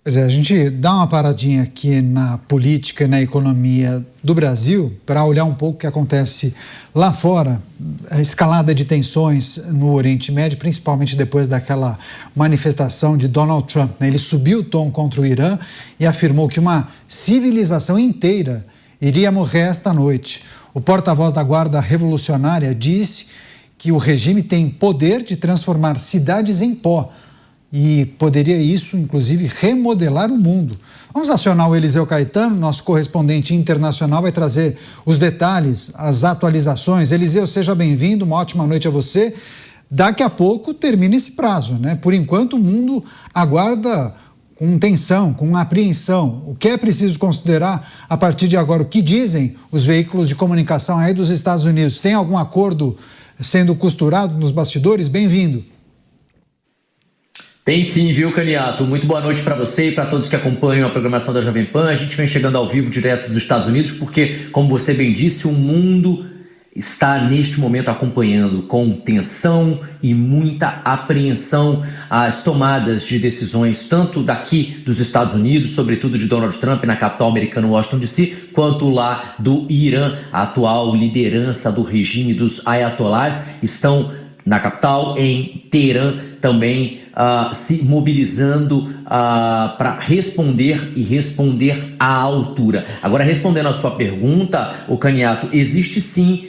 Pois é, a gente dá uma paradinha aqui na política e na economia do Brasil para olhar um pouco o que acontece lá fora, a escalada de tensões no Oriente Médio, principalmente depois daquela manifestação de Donald Trump, né? Ele subiu o tom contra o Irã e afirmou que uma civilização inteira iria morrer esta noite. O porta-voz da Guarda Revolucionária disse que o regime tem poder de transformar cidades em pó, e poderia isso, inclusive, remodelar o mundo. Vamos acionar o Eliseu Caetano, nosso correspondente internacional, vai trazer os detalhes, as atualizações. Eliseu, seja bem-vindo, uma ótima noite a você. Daqui a pouco termina esse prazo, né? Por enquanto, o mundo aguarda com tensão, com apreensão. O que é preciso considerar a partir de agora? O que dizem os veículos de comunicação aí dos Estados Unidos? Tem algum acordo sendo costurado nos bastidores? Bem-vindo. Tem sim, viu, Caniato? Muito boa noite para você e para todos que acompanham a programação da Jovem Pan. A gente vem chegando ao vivo direto dos Estados Unidos porque, como você bem disse, o mundo está neste momento acompanhando com tensão e muita apreensão as tomadas de decisões, tanto daqui dos Estados Unidos, sobretudo de Donald Trump na capital americana, Washington DC, quanto lá do Irã. A atual liderança do regime dos ayatollahs estão na capital, em Teherã, também se mobilizando para responder e responder à altura. Agora, respondendo à sua pergunta, o Caniato, existe sim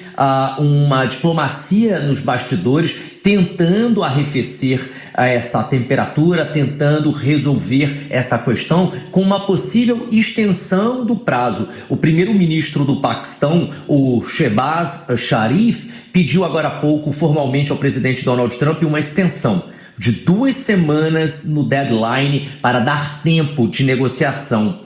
uma diplomacia nos bastidores tentando arrefecer essa temperatura, tentando resolver essa questão com uma possível extensão do prazo. O primeiro-ministro do Paquistão, o Shehbaz Sharif, pediu agora há pouco formalmente ao presidente Donald Trump uma extensão de 2 semanas no deadline para dar tempo de negociação.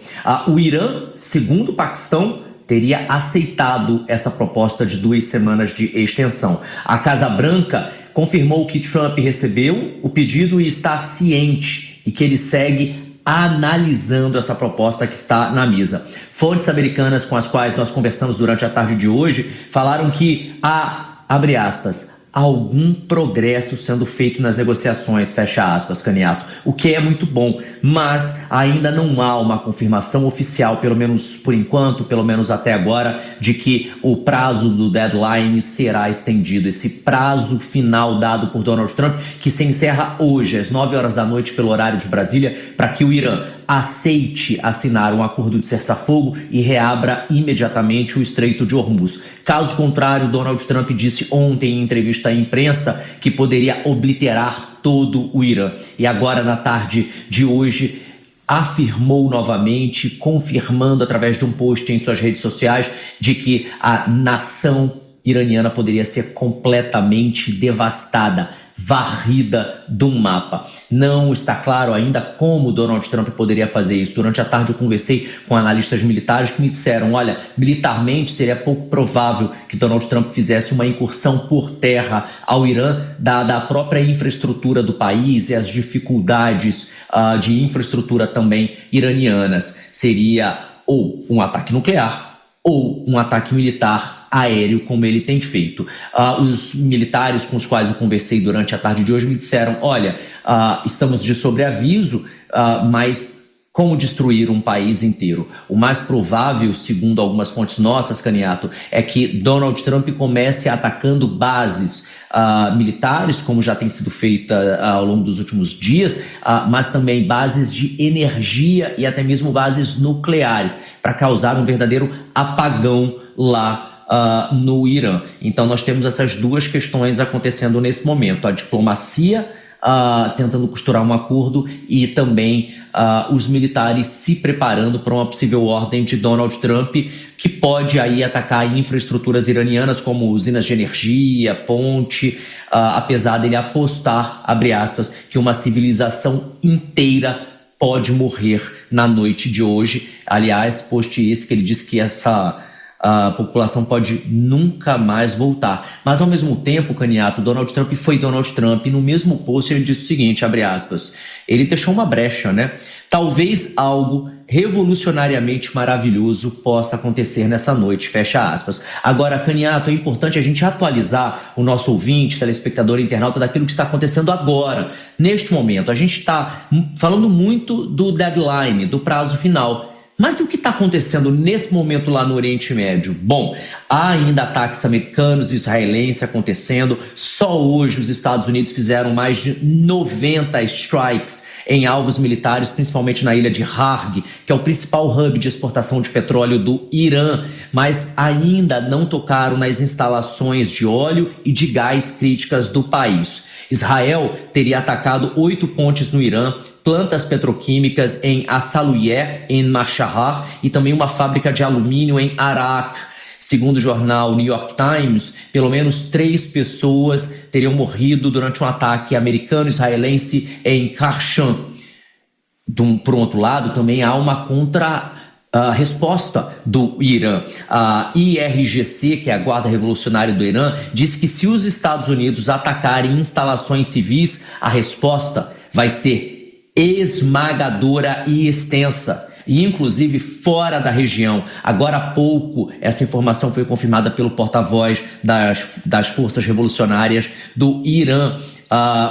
O Irã, segundo o Paquistão, teria aceitado essa proposta de 2 semanas de extensão. A Casa Branca confirmou que Trump recebeu o pedido e está ciente e que ele segue analisando essa proposta que está na mesa. Fontes americanas com as quais nós conversamos durante a tarde de hoje falaram que há, abre aspas, algum progresso sendo feito nas negociações, fecha aspas, Caniato, o que é muito bom, mas ainda não há uma confirmação oficial, pelo menos por enquanto, pelo menos até agora, de que o prazo do deadline será estendido. Esse prazo final dado por Donald Trump, que se encerra hoje, às 9 horas da noite, pelo horário de Brasília, para que o Irã aceite assinar um acordo de cessar-fogo e reabra imediatamente o Estreito de Hormuz. Caso contrário, Donald Trump disse ontem em entrevista à imprensa que poderia obliterar todo o Irã. E agora, na tarde de hoje, afirmou novamente, confirmando através de um post em suas redes sociais, de que a nação iraniana poderia ser completamente devastada, varrida do mapa. Não está claro ainda como Donald Trump poderia fazer isso. Durante a tarde eu conversei com analistas militares que me disseram, olha, militarmente seria pouco provável que Donald Trump fizesse uma incursão por terra ao Irã, dada a própria infraestrutura do país e as dificuldades de infraestrutura também iranianas. Seria ou um ataque nuclear ou um ataque militar aéreo, como ele tem feito. Os militares com os quais eu conversei durante a tarde de hoje me disseram, olha, estamos de sobreaviso, mas como destruir um país inteiro? O mais provável, segundo algumas fontes nossas, Caniato, é que Donald Trump comece atacando bases militares, como já tem sido feita ao longo dos últimos dias, mas também bases de energia e até mesmo bases nucleares, para causar um verdadeiro apagão lá no Irã. Então nós temos essas duas questões acontecendo nesse momento, a diplomacia tentando costurar um acordo e também os militares se preparando para uma possível ordem de Donald Trump, que pode aí atacar infraestruturas iranianas como usinas de energia, ponte, apesar dele apostar, abre aspas, que uma civilização inteira pode morrer na noite de hoje. Aliás, post esse que ele disse que a população pode nunca mais voltar. Mas, ao mesmo tempo, Caniato, Donald Trump foi Donald Trump, e no mesmo post ele disse o seguinte, abre aspas, ele deixou uma brecha, né? Talvez algo revolucionariamente maravilhoso possa acontecer nessa noite, fecha aspas. Agora, Caniato, é importante a gente atualizar o nosso ouvinte, telespectador, internauta, daquilo que está acontecendo agora, neste momento. A gente está falando muito do deadline, do prazo final. Mas e o que está acontecendo nesse momento lá no Oriente Médio? Bom, há ainda ataques americanos e israelenses acontecendo. Só hoje os Estados Unidos fizeram mais de 90 strikes em alvos militares, principalmente na ilha de Harg, que é o principal hub de exportação de petróleo do Irã, mas ainda não tocaram nas instalações de óleo e de gás críticas do país. Israel teria atacado 8 pontes no Irã, plantas petroquímicas em Assalouieh, em Mashahar, e também uma fábrica de alumínio em Arak. Segundo o jornal New York Times, pelo menos 3 pessoas teriam morrido durante um ataque americano-israelense em Kashan. Por outro lado, também há uma resposta do Irã. A IRGC, que é a Guarda Revolucionária do Irã, disse que se os Estados Unidos atacarem instalações civis, a resposta vai ser esmagadora e extensa, e inclusive fora da região. Agora há pouco, essa informação foi confirmada pelo porta-voz das forças revolucionárias do Irã,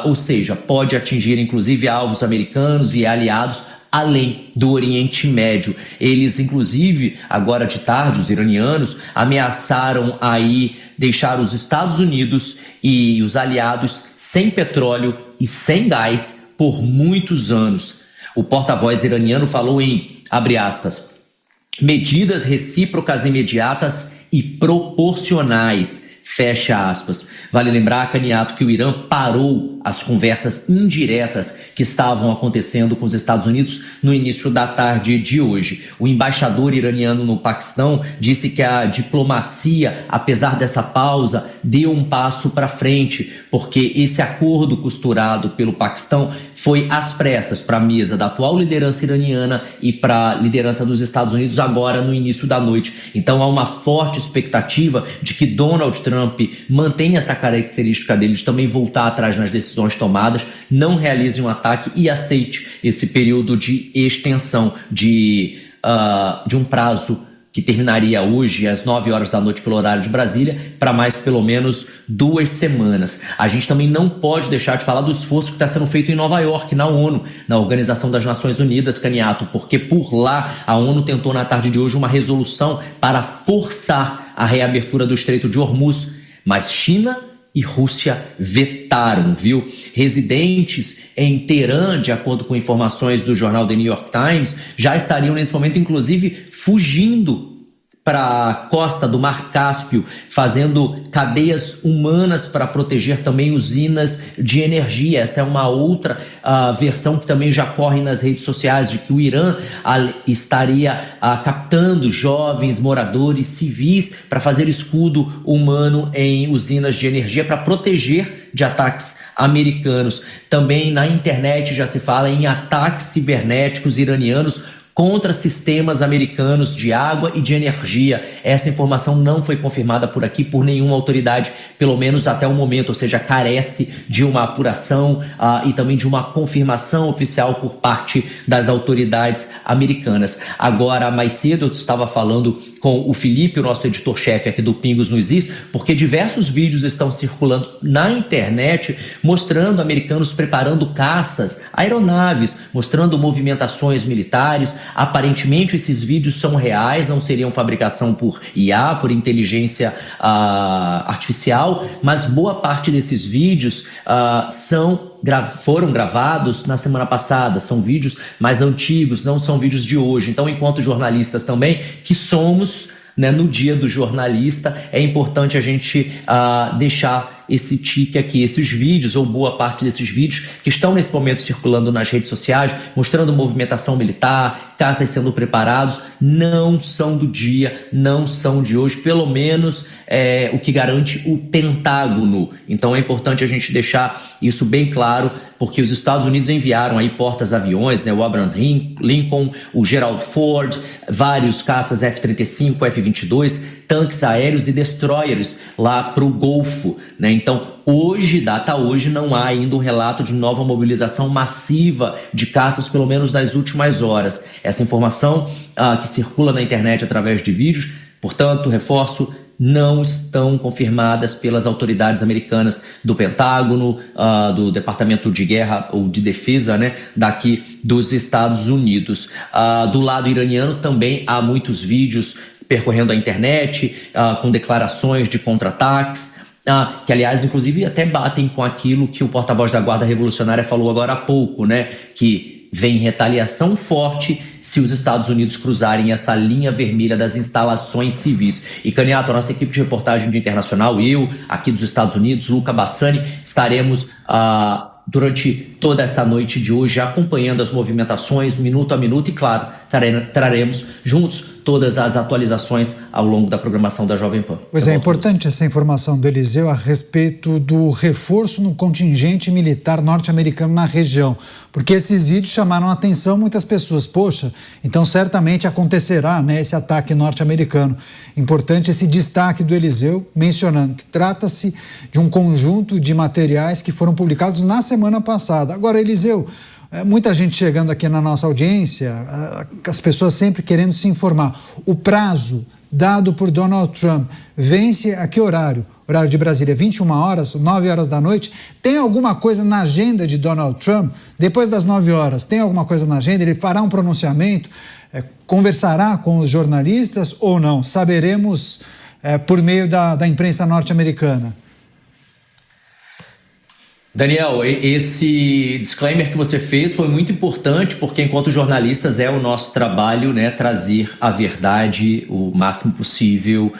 ou seja, pode atingir inclusive alvos americanos e aliados além do Oriente Médio. Eles, inclusive, agora de tarde, os iranianos ameaçaram aí deixar os Estados Unidos e os aliados sem petróleo e sem gás por muitos anos. O porta-voz iraniano falou em, abre aspas, medidas recíprocas imediatas e proporcionais, fecha aspas. Vale lembrar, Caniato, que o Irã parou as conversas indiretas que estavam acontecendo com os Estados Unidos no início da tarde de hoje. O embaixador iraniano no Paquistão disse que a diplomacia, apesar dessa pausa, deu um passo para frente, porque esse acordo costurado pelo Paquistão foi às pressas para a mesa da atual liderança iraniana e para a liderança dos Estados Unidos agora no início da noite. Então há uma forte expectativa de que Donald Trump mantenha essa característica dele de também voltar atrás nas decisões tomadas, não realize um ataque e aceite esse período de extensão de um prazo que terminaria hoje às 9 horas da noite pelo horário de Brasília, para mais pelo menos 2 semanas. A gente também não pode deixar de falar do esforço que está sendo feito em Nova York, na ONU, na Organização das Nações Unidas, Caniato, porque por lá a ONU tentou na tarde de hoje uma resolução para forçar a reabertura do Estreito de Hormuz, mas China e Rússia vetaram, viu? Residentes em Teherã, de acordo com informações do jornal The New York Times, já estariam nesse momento, inclusive, fugindo para a costa do Mar Cáspio, fazendo cadeias humanas para proteger também usinas de energia. Essa é uma outra versão que também já corre nas redes sociais, de que o Irã estaria captando jovens moradores civis para fazer escudo humano em usinas de energia para proteger de ataques americanos. Também na internet já se fala em ataques cibernéticos iranianos contra sistemas americanos de água e de energia. Essa informação não foi confirmada por aqui por nenhuma autoridade, pelo menos até o momento, ou seja, carece de uma apuração e também de uma confirmação oficial por parte das autoridades americanas. Agora, mais cedo, eu estava falando com o Felipe, o nosso editor-chefe aqui do Pingos nos Is, porque diversos vídeos estão circulando na internet mostrando americanos preparando caças, aeronaves, mostrando movimentações militares. Aparentemente esses vídeos são reais, não seriam fabricação por IA, por inteligência artificial, mas boa parte desses vídeos foram gravados na semana passada, são vídeos mais antigos, não são vídeos de hoje. Então, enquanto jornalistas também, que somos, né, no dia do jornalista, é importante a gente deixar esse tique aqui, esses vídeos, ou boa parte desses vídeos que estão nesse momento circulando nas redes sociais, mostrando movimentação militar, caças sendo preparados, não são do dia, não são de hoje, pelo menos o que garante o Pentágono. Então é importante a gente deixar isso bem claro, porque os Estados Unidos enviaram aí portas-aviões, né, o Abraham Lincoln, o Gerald Ford, vários caças F-35, F-22, tanques aéreos e destroyers lá para o Golfo, né? Então, data hoje, não há ainda um relato de nova mobilização massiva de caças, pelo menos nas últimas horas. Essa informação que circula na internet através de vídeos, portanto, reforço, não estão confirmadas pelas autoridades americanas do Pentágono, do Departamento de Guerra ou de Defesa, né, daqui dos Estados Unidos. Do lado iraniano também há muitos vídeos percorrendo a internet, com declarações de contra-ataques, que aliás, inclusive, até batem com aquilo que o porta-voz da Guarda Revolucionária falou agora há pouco, né, que vem retaliação forte se os Estados Unidos cruzarem essa linha vermelha das instalações civis. E, Caniato, a nossa equipe de reportagem de internacional, eu, aqui dos Estados Unidos, Luca Bassani, estaremos durante toda essa noite de hoje acompanhando as movimentações, minuto a minuto, e, claro, traremos juntos todas as atualizações ao longo da programação da Jovem Pan. Pois é, importante essa informação do Eliseu a respeito do reforço no contingente militar norte-americano na região, porque esses vídeos chamaram a atenção muitas pessoas. Poxa, então certamente acontecerá, né, esse ataque norte-americano. Importante esse destaque do Eliseu, mencionando que trata-se de um conjunto de materiais que foram publicados na semana passada. Agora, Eliseu, muita gente chegando aqui na nossa audiência, as pessoas sempre querendo se informar. O prazo dado por Donald Trump vence a que horário? Horário de Brasília, 21 horas, 9 horas da noite. Tem alguma coisa na agenda de Donald Trump? Depois das 9 horas, tem alguma coisa na agenda? Ele fará um pronunciamento? Conversará com os jornalistas ou não? Saberemos por meio da imprensa norte-americana. Daniel, esse disclaimer que você fez foi muito importante, porque enquanto jornalistas é o nosso trabalho, né, trazer a verdade o máximo possível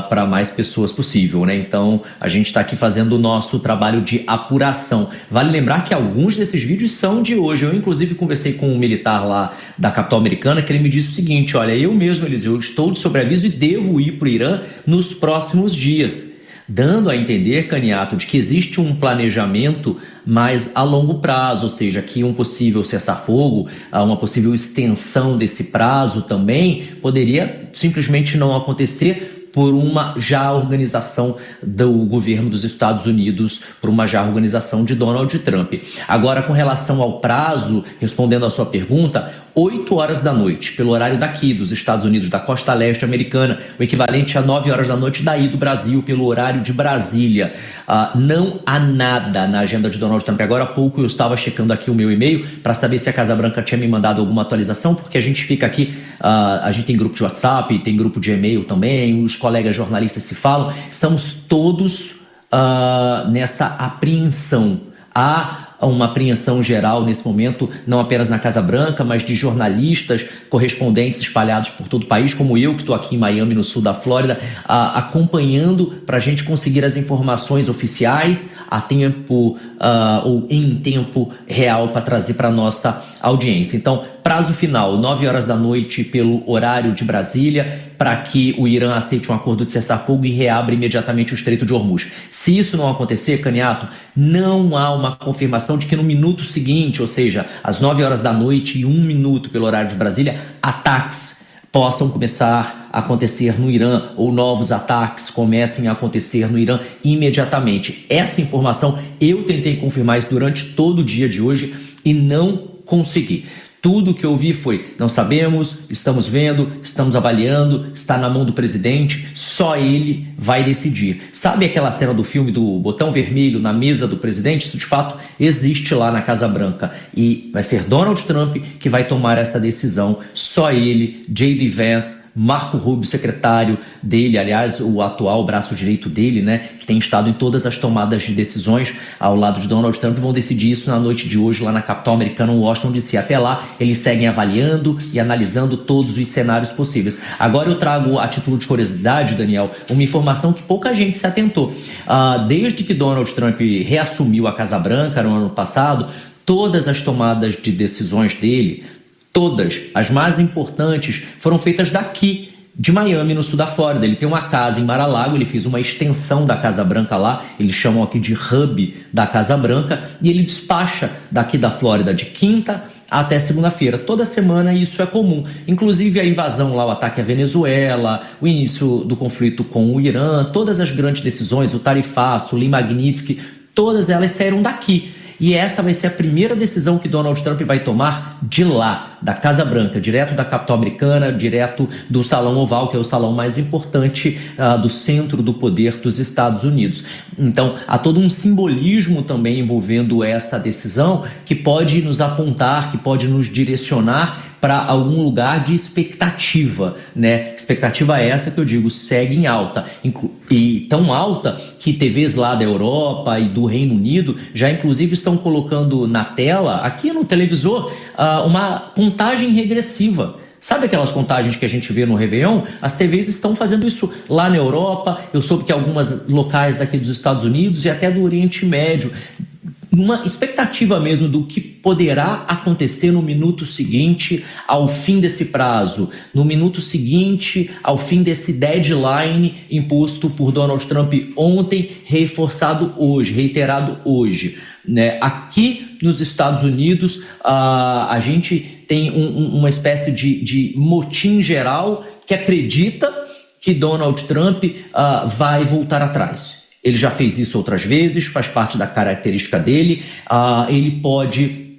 para mais pessoas possível, né? Então a gente está aqui fazendo o nosso trabalho de apuração. Vale lembrar que alguns desses vídeos são de hoje. Eu inclusive conversei com um militar lá da capital americana, que ele me disse o seguinte: olha, eu mesmo, Eliseu, estou de sobreaviso e devo ir para o Irã nos próximos dias, dando a entender, Caniato, de que existe um planejamento mais a longo prazo, ou seja, que um possível cessar-fogo, uma possível extensão desse prazo também poderia simplesmente não acontecer por uma já organização do governo dos Estados Unidos, por uma já organização de Donald Trump. Agora, com relação ao prazo, respondendo à sua pergunta, 8 horas da noite, pelo horário daqui dos Estados Unidos, da costa leste americana, o equivalente a 9 horas da noite daí do Brasil, pelo horário de Brasília. Não há nada na agenda de Donald Trump. Agora há pouco eu estava checando aqui o meu e-mail para saber se a Casa Branca tinha me mandado alguma atualização, porque a gente fica aqui, a gente tem grupo de WhatsApp, tem grupo de e-mail também, os colegas jornalistas se falam, estamos todos nessa apreensão. Há uma apreensão geral nesse momento, não apenas na Casa Branca, mas de jornalistas, correspondentes espalhados por todo o país, como eu, que estou aqui em Miami, no sul da Flórida, acompanhando para a gente conseguir as informações oficiais a tempo ou em tempo real para trazer para a nossa audiência. Então, prazo final, 9 horas da noite pelo horário de Brasília, para que o Irã aceite um acordo de cessar-fogo e reabra imediatamente o Estreito de Hormuz. Se isso não acontecer, Caniato, não há uma confirmação de que no minuto seguinte, ou seja, às 9 horas da noite e 1 minuto pelo horário de Brasília, ataques possam começar a acontecer no Irã, ou novos ataques comecem a acontecer no Irã imediatamente. Essa informação eu tentei confirmar isso durante todo o dia de hoje e não consegui. Tudo que eu ouvi foi: não sabemos, estamos vendo, estamos avaliando, está na mão do presidente, só ele vai decidir. Sabe aquela cena do filme do botão vermelho na mesa do presidente? Isso de fato existe lá na Casa Branca e vai ser Donald Trump que vai tomar essa decisão, só ele, J.D. Vance, Marco Rubio, secretário dele, aliás, o atual braço direito dele, né, que tem estado em todas as tomadas de decisões ao lado de Donald Trump, vão decidir isso na noite de hoje lá na capital americana, Washington DC. Até lá, eles seguem avaliando e analisando todos os cenários possíveis. Agora eu trago, a título de curiosidade, Daniel, uma informação que pouca gente se atentou. Desde que Donald Trump reassumiu a Casa Branca no ano passado, todas as tomadas de decisões dele, todas, as mais importantes, foram feitas daqui, de Miami, no sul da Flórida. Ele tem uma casa em Mar-a-Lago, ele fez uma extensão da Casa Branca lá, eles chamam aqui de hub da Casa Branca, e ele despacha daqui da Flórida de quinta até segunda-feira. Toda semana isso é comum, inclusive a invasão lá, o ataque à Venezuela, o início do conflito com o Irã, todas as grandes decisões, o tarifaço, o Lee Magnitsky, todas elas saíram daqui. E essa vai ser a primeira decisão que Donald Trump vai tomar de lá, da Casa Branca, direto da capital americana, direto do Salão Oval, que é o salão mais importante do centro do poder dos Estados Unidos. Então, há todo um simbolismo também envolvendo essa decisão que pode nos apontar, que pode nos direcionar para algum lugar de expectativa, né? Expectativa essa que eu digo segue em alta, e tão alta que TVs lá da Europa e do Reino Unido já inclusive estão colocando na tela, aqui no televisor, uma contagem regressiva. Sabe aquelas contagens que a gente vê no Réveillon? As TVs estão fazendo isso lá na Europa. Eu soube que algumas locais daqui dos Estados Unidos e até do Oriente Médio, uma expectativa mesmo do que poderá acontecer no minuto seguinte ao fim desse prazo, no minuto seguinte ao fim desse deadline imposto por Donald Trump ontem, reforçado hoje, reiterado hoje, né? Aqui nos Estados Unidos, a gente tem uma espécie de motim geral que acredita que Donald Trump vai voltar atrás. Ele já fez isso outras vezes, faz parte da característica dele. Ele pode,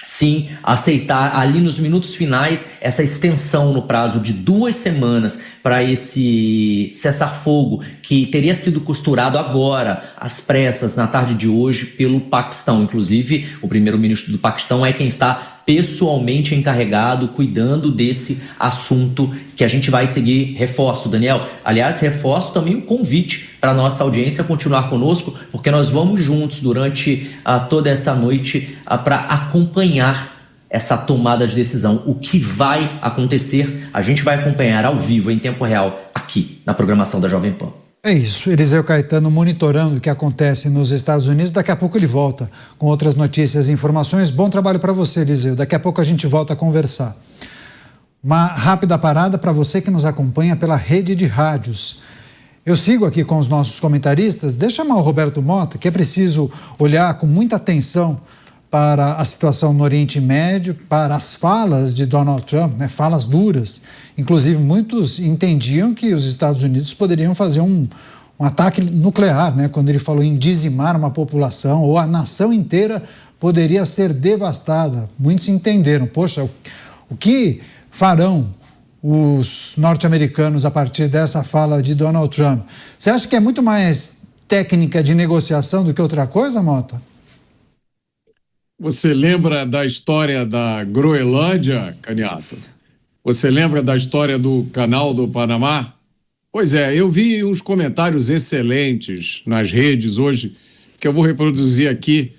sim, aceitar ali nos minutos finais essa extensão no prazo de 2 semanas para esse cessar-fogo que teria sido costurado agora, às pressas, na tarde de hoje, pelo Paquistão. Inclusive, o primeiro-ministro do Paquistão é quem está pessoalmente encarregado, cuidando desse assunto que a gente vai seguir. Reforço, Daniel. Aliás, reforço também o convite para a nossa audiência continuar conosco, porque nós vamos juntos durante toda essa noite para acompanhar essa tomada de decisão. O que vai acontecer, a gente vai acompanhar ao vivo, em tempo real, aqui na programação da Jovem Pan. É isso, Eliseu Caetano monitorando o que acontece nos Estados Unidos. Daqui a pouco ele volta com outras notícias e informações. Bom trabalho para você, Eliseu. Daqui a pouco a gente volta a conversar. Uma rápida parada para você que nos acompanha pela rede de rádios. Eu sigo aqui com os nossos comentaristas. Deixa eu chamar o Roberto Mota, que é preciso olhar com muita atenção para a situação no Oriente Médio, para as falas de Donald Trump, né, falas duras. Inclusive, muitos entendiam que os Estados Unidos poderiam fazer um ataque nuclear, né, quando ele falou em dizimar uma população, ou a nação inteira poderia ser devastada. Muitos entenderam, poxa, o que farão os norte-americanos a partir dessa fala de Donald Trump? Você acha que é muito mais técnica de negociação do que outra coisa, Mota? Você lembra da história da Groenlândia, Caniato? Você lembra da história do Canal do Panamá? Pois é, eu vi uns comentários excelentes nas redes hoje, que eu vou reproduzir aqui.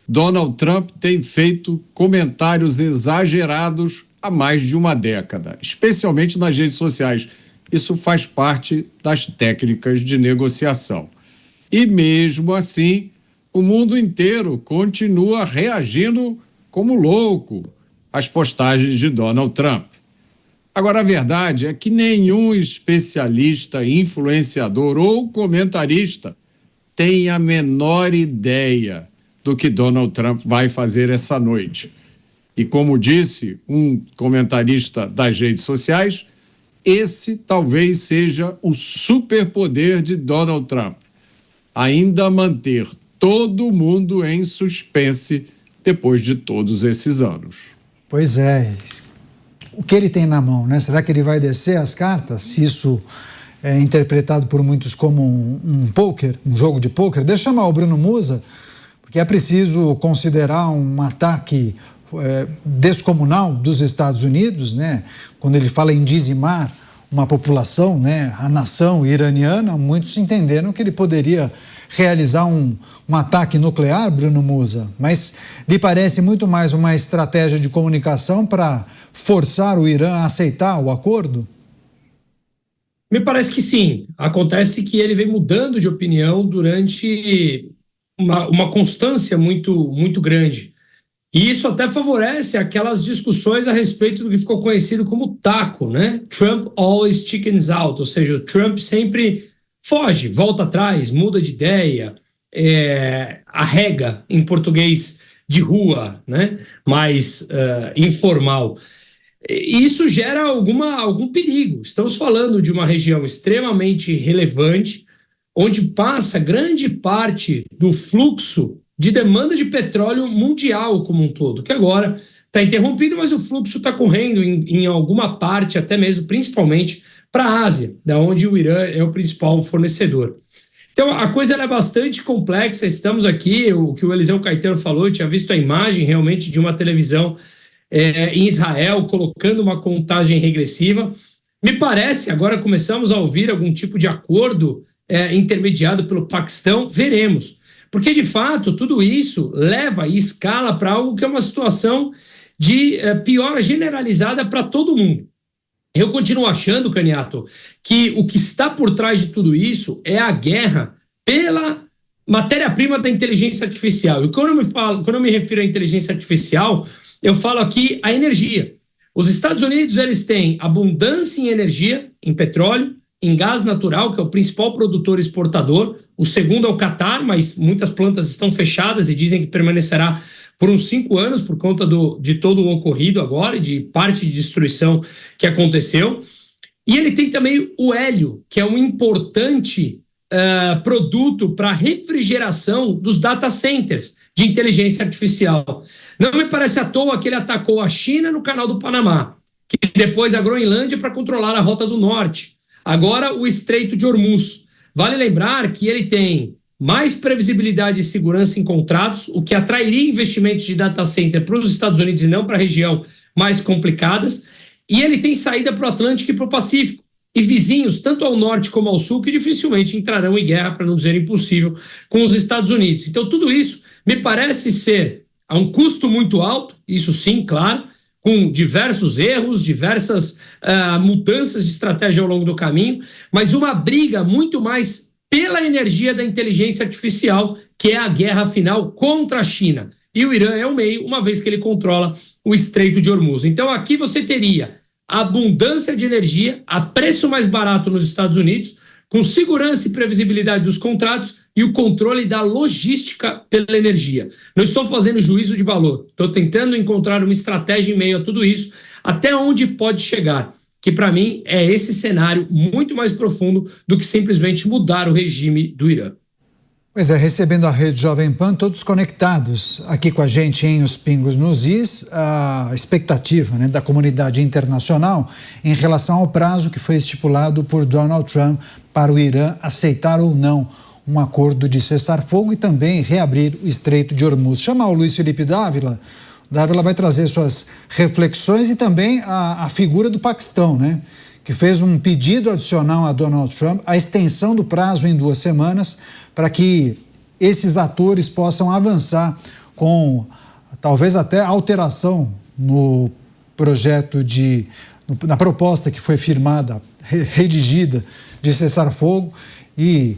Donald Trump tem feito comentários exagerados há mais de uma década, especialmente nas redes sociais. Isso faz parte das técnicas de negociação. E mesmo assim, o mundo inteiro continua reagindo como louco às postagens de Donald Trump. Agora, a verdade é que nenhum especialista, influenciador ou comentarista tem a menor ideia do que Donald Trump vai fazer essa noite. E como disse um comentarista das redes sociais, esse talvez seja o superpoder de Donald Trump. Ainda manter todo mundo em suspense depois de todos esses anos. Pois é. O que ele tem na mão, né? Será que ele vai descer as cartas? Se isso é interpretado por muitos como um poker, um jogo de poker. Deixa eu chamar o Bruno Musa, porque é preciso considerar um ataque descomunal dos Estados Unidos, né? Quando ele fala em dizimar uma população, né, a nação iraniana, muitos entenderam que ele poderia realizar um ataque nuclear, Bruno Musa, mas lhe parece muito mais uma estratégia de comunicação para forçar o Irã a aceitar o acordo? Me parece que sim. Acontece que ele vem mudando de opinião durante uma constância muito grande. E isso até favorece aquelas discussões a respeito do que ficou conhecido como taco, né? Trump always chickens out, ou seja, o Trump sempre foge, volta atrás, muda de ideia, arrega em português de rua, né? Mais informal. E isso gera algum perigo. Estamos falando de uma região extremamente relevante, onde passa grande parte do fluxo de demanda de petróleo mundial como um todo, que agora está interrompido, mas o fluxo está correndo em alguma parte, até mesmo, principalmente, para a Ásia, da onde o Irã é o principal fornecedor. Então, a coisa é bastante complexa. Estamos aqui, o que o Eliseu Caetano falou, eu tinha visto a imagem realmente de uma televisão em Israel, colocando uma contagem regressiva. Me parece, agora começamos a ouvir algum tipo de acordo intermediado pelo Paquistão, veremos. Porque, de fato, tudo isso leva e escala para algo que é uma situação de piora generalizada para todo mundo. Eu continuo achando, Caniato, que o que está por trás de tudo isso é a guerra pela matéria-prima da inteligência artificial. E quando eu me refiro à inteligência artificial, eu falo aqui a energia. Os Estados Unidos, eles têm abundância em energia, em petróleo, em gás natural, que é o principal produtor exportador. O segundo é o Catar, mas muitas plantas estão fechadas e dizem que permanecerá por uns 5 anos por conta de todo o ocorrido agora e de parte de destruição que aconteceu. E ele tem também o hélio, que é um importante produto para refrigeração dos data centers de inteligência artificial. Não me parece à toa que ele atacou a China no Canal do Panamá, que depois a Groenlândia para controlar a Rota do Norte. Agora o Estreito de Hormuz. Vale lembrar que ele tem mais previsibilidade e segurança em contratos, o que atrairia investimentos de data center para os Estados Unidos e não para a região mais complicadas. E ele tem saída para o Atlântico e para o Pacífico. E vizinhos, tanto ao norte como ao sul, que dificilmente entrarão em guerra, para não dizer impossível, com os Estados Unidos. Então, tudo isso me parece ser a um custo muito alto, isso sim, claro, com diversos erros, diversas mudanças de estratégia ao longo do caminho, mas uma briga muito mais pela energia da inteligência artificial, que é a guerra final contra a China. E o Irã é o meio, uma vez que ele controla o Estreito de Hormuz. Então aqui você teria abundância de energia a preço mais barato nos Estados Unidos, com segurança e previsibilidade dos contratos e o controle da logística pela energia. Não estou fazendo juízo de valor, estou tentando encontrar uma estratégia em meio a tudo isso, até onde pode chegar, que para mim é esse cenário muito mais profundo do que simplesmente mudar o regime do Irã. Pois é, recebendo a Rede Jovem Pan, todos conectados aqui com a gente em Os Pingos nos Is, a expectativa, né, da comunidade internacional em relação ao prazo que foi estipulado por Donald Trump para o Irã aceitar ou não um acordo de cessar-fogo e também reabrir o Estreito de Hormuz. Chamar o Luiz Felipe Dávila. Dávila vai trazer suas reflexões e também a figura do Paquistão, né, que fez um pedido adicional a Donald Trump, a extensão do prazo em 2 semanas, para que esses atores possam avançar com talvez até alteração no projeto na proposta que foi firmada, redigida, de cessar-fogo e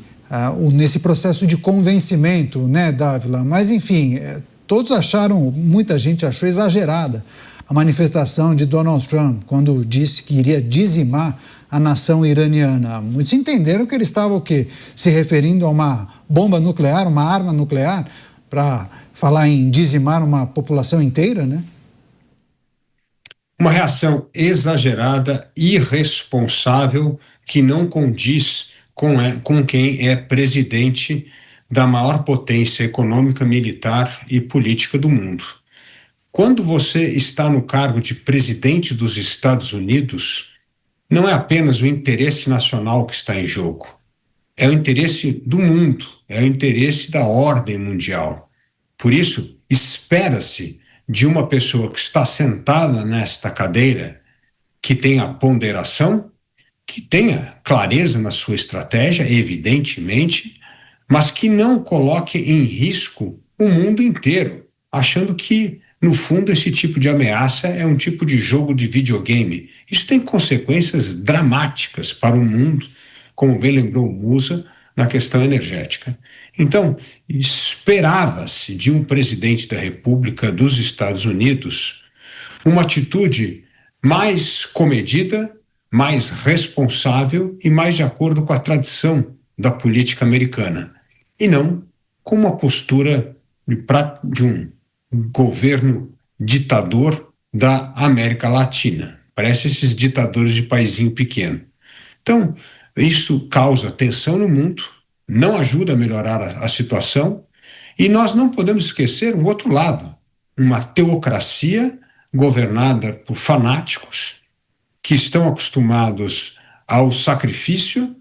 nesse processo de convencimento, né, Dávila? Mas, enfim, todos acharam, muita gente achou exagerada a manifestação de Donald Trump quando disse que iria dizimar a nação iraniana. Muitos entenderam que ele estava o quê? Se referindo a uma bomba nuclear, uma arma nuclear, para falar em dizimar uma população inteira, né? Uma reação exagerada, irresponsável, que não condiz com quem é presidente da maior potência econômica, militar e política do mundo. Quando você está no cargo de presidente dos Estados Unidos, não é apenas o interesse nacional que está em jogo, é o interesse do mundo, é o interesse da ordem mundial. Por isso, espera-se de uma pessoa que está sentada nesta cadeira que tenha ponderação, que tenha clareza na sua estratégia, evidentemente, mas que não coloque em risco o mundo inteiro, achando que, no fundo, esse tipo de ameaça é um tipo de jogo de videogame. Isso tem consequências dramáticas para o mundo, como bem lembrou o Musa, na questão energética. Então, esperava-se de um presidente da República dos Estados Unidos uma atitude mais comedida, mais responsável e mais de acordo com a tradição da política americana, e não com uma postura de um governo ditador da América Latina. Parece esses ditadores de paizinho pequeno. Então, isso causa tensão no mundo, não ajuda a melhorar a situação, e nós não podemos esquecer o outro lado, uma teocracia governada por fanáticos que estão acostumados ao sacrifício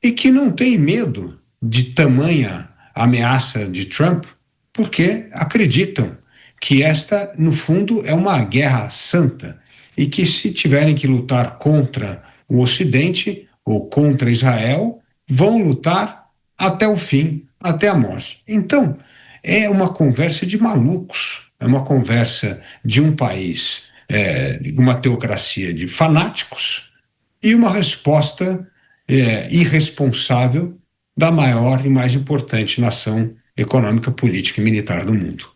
e que não têm medo de tamanha ameaça de Trump, porque acreditam que esta, no fundo, é uma guerra santa e que, se tiverem que lutar contra o Ocidente ou contra Israel, vão lutar até o fim, até a morte. Então, é uma conversa de malucos, é uma conversa de um país, uma teocracia de fanáticos e uma resposta irresponsável da maior e mais importante nação econômica, política e militar do mundo.